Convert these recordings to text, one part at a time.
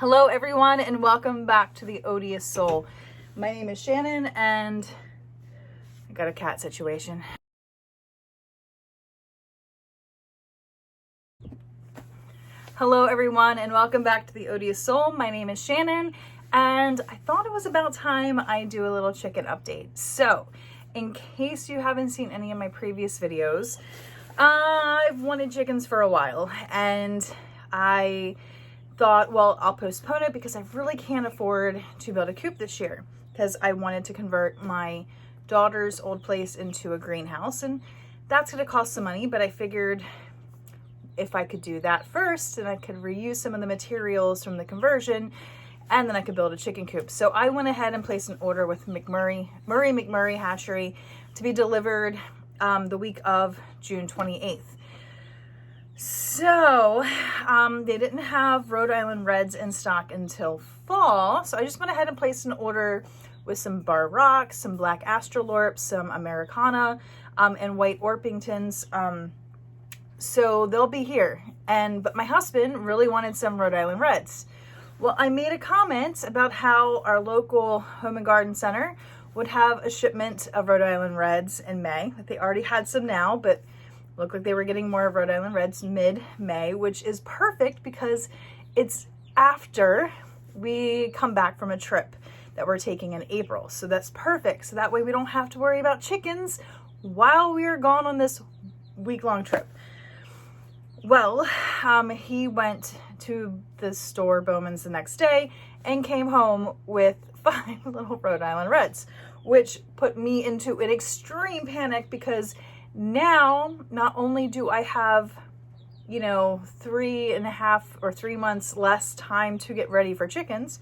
Hello everyone and welcome back to the Odious Soul. My name is Shannon and I got a cat situation. Hello everyone and welcome back to the Odious Soul. My name is Shannon and I thought it was about time I do a little chicken update. So in case you haven't seen any of my previous videos, I've wanted chickens for a while and I thought, well, I'll postpone it because I really can't afford to build a coop this year because I wanted to convert my daughter's old place into a greenhouse, and that's going to cost some money, but I figured if I could do that first, then I could reuse some of the materials from the conversion and then I could build a chicken coop. So I went ahead and placed an order with Murray McMurray Hatchery to be delivered the week of June 28th. So they didn't have Rhode Island Reds in stock until fall. So I just went ahead and placed an order with some Bar Rocks, some Black Astrolorps, some Americana, and White Orpingtons. So they'll be here. But my husband really wanted some Rhode Island Reds. Well, I made a comment about how our local Home and Garden Center would have a shipment of Rhode Island Reds in May. They already had some now, but looked like they were getting more of Rhode Island Reds mid-May, which is perfect because it's after we come back from a trip that we're taking in April. So that's perfect. So that way we don't have to worry about chickens while we are gone on this week-long trip. Well, he went to the store, Bowman's, the next day and came home with 5 little Rhode Island Reds, which put me into an extreme panic because now, not only do I have, 3.5 or 3 months less time to get ready for chickens,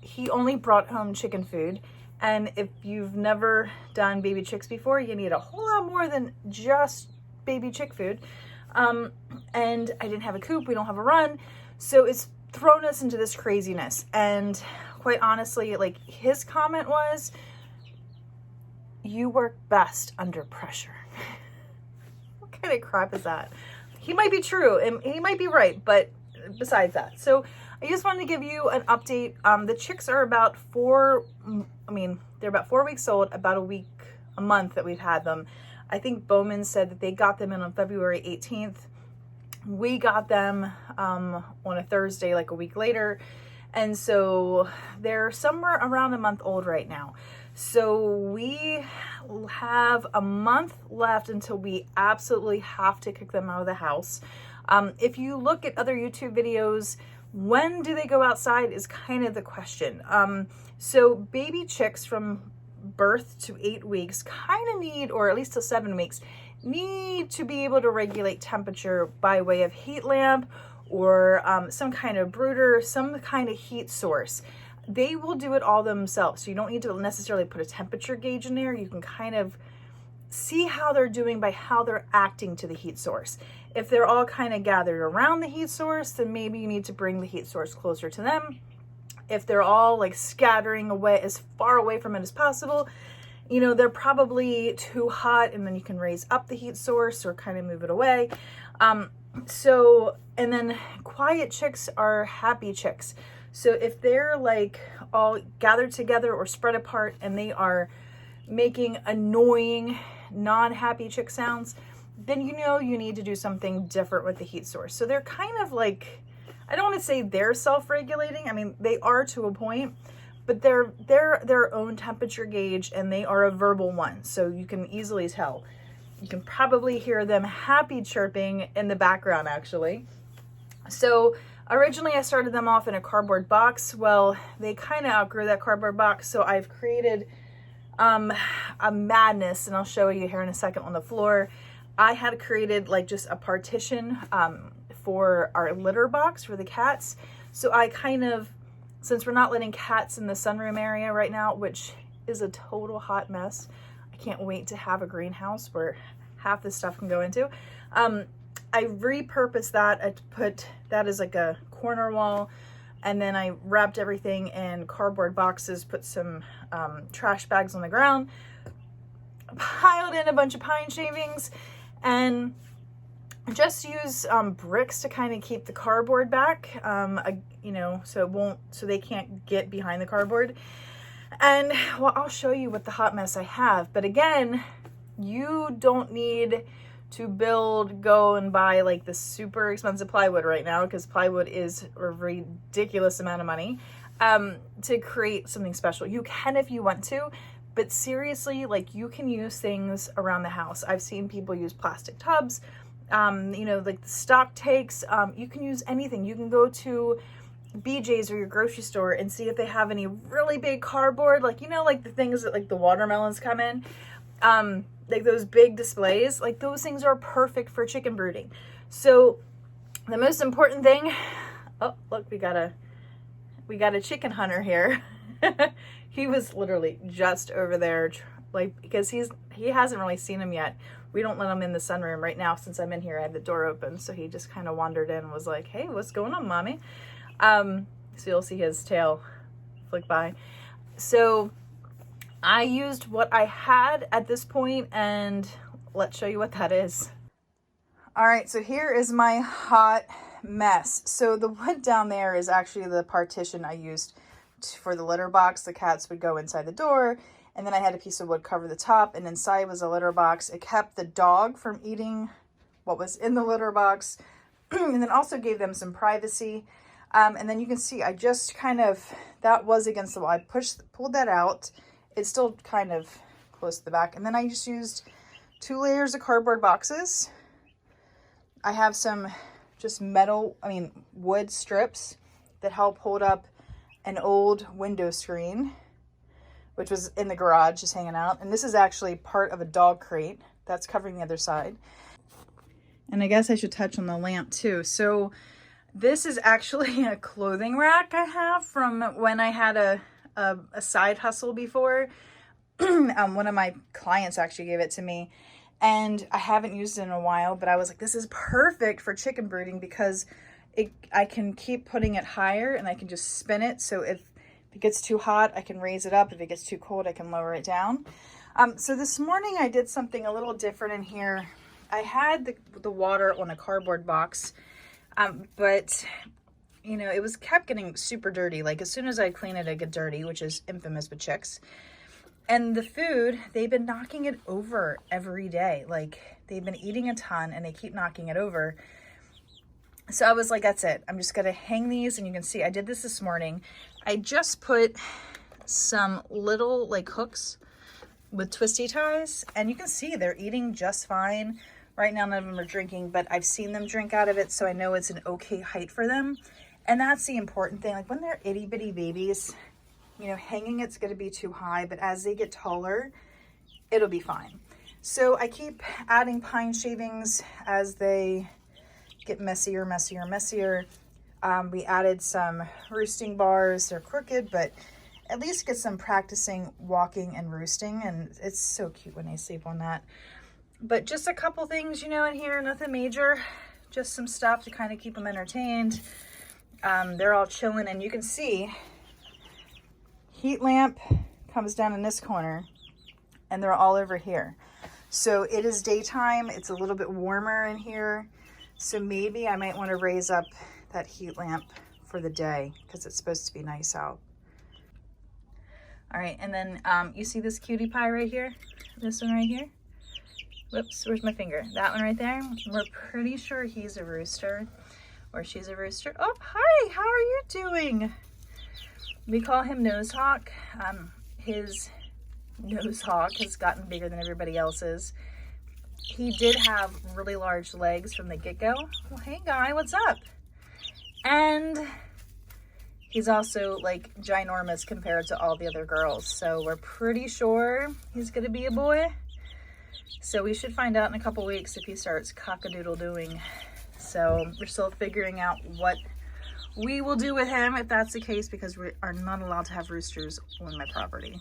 he only brought home chicken food. And if you've never done baby chicks before, you need a whole lot more than just baby chick food. And I didn't have a coop, we don't have a run. So it's thrown us into this craziness. And quite honestly, his comment was, "You work best under pressure." What kind of crap is that? He might be true and he might be right, but besides that. So I just wanted to give you an update. The chicks are about they're about 4 weeks old, about a month that we've had them. I think Bowman said that they got them in on February 18th. We got them on a Thursday, like a week later. And so they're somewhere around a month old right now. So we have a month left until we absolutely have to kick them out of the house. If you look at other YouTube videos, when do they go outside is kind of the question. So baby chicks from birth to 8 weeks kind of need, or at least till 7 weeks, need to be able to regulate temperature by way of heat lamp or some kind of brooder, some kind of heat source. They will do it all themselves. So you don't need to necessarily put a temperature gauge in there. You can kind of see how they're doing by how they're acting to the heat source. If they're all kind of gathered around the heat source, then maybe you need to bring the heat source closer to them. If they're all scattering away as far away from it as possible, they're probably too hot, and then you can raise up the heat source or kind of move it away. And then quiet chicks are happy chicks. So if they're all gathered together or spread apart and they are making annoying, non-happy chick sounds, then you need to do something different with the heat source. So they're kind of I don't want to say they're self-regulating. I mean, they are to a point, but they're their own temperature gauge and they are a verbal one. So you can easily tell. You can probably hear them happy chirping in the background, actually. So originally I started them off in a cardboard box. Well, they kind of outgrew that cardboard box. So I've created a madness, and I'll show you here in a second on the floor. I had created just a partition for our litter box for the cats. So I since we're not letting cats in the sunroom area right now, which is a total hot mess, I can't wait to have a greenhouse where half this stuff can go into. I repurposed that. I put that as a corner wall, and then I wrapped everything in cardboard boxes, put some trash bags on the ground, piled in a bunch of pine shavings, and just use bricks to kind of keep the cardboard back, you know, so they can't get behind the cardboard. And well, I'll show you what the hot mess I have. But again, you don't need to go and buy like the super expensive plywood right now, because plywood is a ridiculous amount of money, to create something special. You can if you want to, but seriously, like, you can use things around the house. I've seen people use plastic tubs, you know, like the stock takes. You can use anything. You can go to BJ's or your grocery store and see if they have any really big cardboard, like, you know, like the things that like the watermelons come in, like those big displays. Like, those things are perfect for chicken brooding. So the most important thing, oh look, we got a chicken hunter here. He was literally just over there, like, because he hasn't really seen him yet. We don't let him in the sunroom right now. Since I'm in here, I have the door open, so he just kind of wandered in and was like, hey, what's going on, mommy? So you'll see his tail flick by. So I used what I had at this point, and let's show you what that is. All right, so here is my hot mess. So the wood down there is actually the partition I used for the litter box. The cats would go inside the door, and then I had a piece of wood cover the top, and inside was a litter box. It kept the dog from eating what was in the litter box, and then also gave them some privacy. And then you can see I just kind of, that was against the wall. I pulled that out. It's still kind of close to the back. And then I just used 2 layers of cardboard boxes. I have some just wood strips that help hold up an old window screen, which was in the garage just hanging out. And this is actually part of a dog crate that's covering the other side. And I guess I should touch on the lamp too. So this is actually a clothing rack I have from when I had a side hustle before. One of my clients actually gave it to me, and I haven't used it in a while, but I was like, this is perfect for chicken brooding, because I can keep putting it higher and I can just spin it. So if it gets too hot, I can raise it up. If it gets too cold, I can lower it down. So this morning I did something a little different in here. I had the water on a cardboard box, but you know, it was kept getting super dirty. Like, as soon as I clean it, I get dirty, which is infamous with chicks. And the food, they've been knocking it over every day. Like, they've been eating a ton and they keep knocking it over. So I was like, that's it. I'm just going to hang these. And you can see I did this morning. I just put some little like hooks with twisty ties, and you can see they're eating just fine. Right now, none of them are drinking, but I've seen them drink out of it, so I know it's an okay height for them. And that's the important thing. Like, when they're itty bitty babies, you know, hanging it's going to be too high, but as they get taller, it'll be fine. So I keep adding pine shavings as they get messier. We added some roosting bars. They're crooked, but at least get some practicing walking and roosting, and it's so cute when they sleep on that. But just a couple things, you know, in here, nothing major, just some stuff to kind of keep them entertained. They're all chilling, and you can see heat lamp comes down in this corner, and they're all over here. So it is daytime. It's a little bit warmer in here. So maybe I might want to raise up that heat lamp for the day, because it's supposed to be nice out. All right, and then you see this cutie pie right here? This one right here? Whoops, where's my finger? That one right there. We're pretty sure he's a rooster, or she's a rooster. Oh, hi, how are you doing? We call him Nosehawk. His Nosehawk has gotten bigger than everybody else's. He did have really large legs from the get-go. Well, hey guy, what's up? And he's also like ginormous compared to all the other girls. So we're pretty sure he's gonna be a boy. So we should find out in a couple weeks if he starts cock-a-doodle-doing. So we're still figuring out what we will do with him if that's the case, because we are not allowed to have roosters on my property.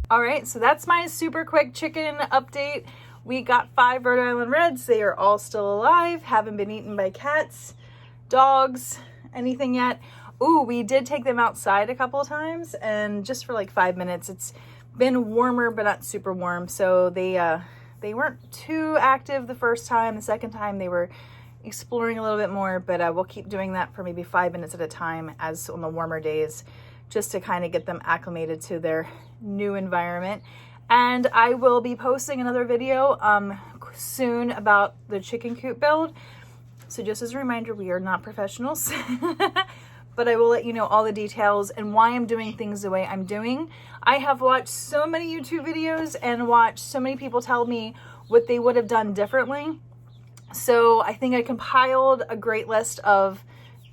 All right, so that's my super quick chicken update. We got 5 Rhode Island Reds. They are all still alive, haven't been eaten by cats, dogs, anything yet. Ooh, we did take them outside a couple of times, and just for like 5 minutes. It's been warmer, but not super warm. So they weren't too active the first time. The second time they were exploring a little bit more, but we'll keep doing that for maybe 5 minutes at a time as on the warmer days, just to kind of get them acclimated to their new environment. And I will be posting another video soon about the chicken coop build. So just as a reminder, we are not professionals, but I will let you know all the details and why I'm doing things the way I'm doing. I have watched so many YouTube videos and watched so many people tell me what they would have done differently. So I think I compiled a great list of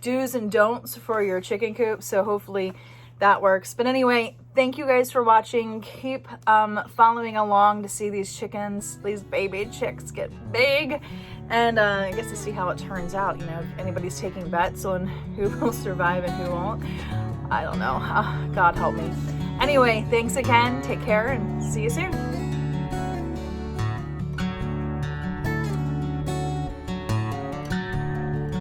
do's and don'ts for your chicken coop. So hopefully that works. But anyway, thank you guys for watching. Keep following along to see these chickens, these baby chicks get big. And I guess to see how it turns out, you know, if anybody's taking bets on who will survive and who won't. I don't know. God help me. Anyway, thanks again. Take care and see you soon.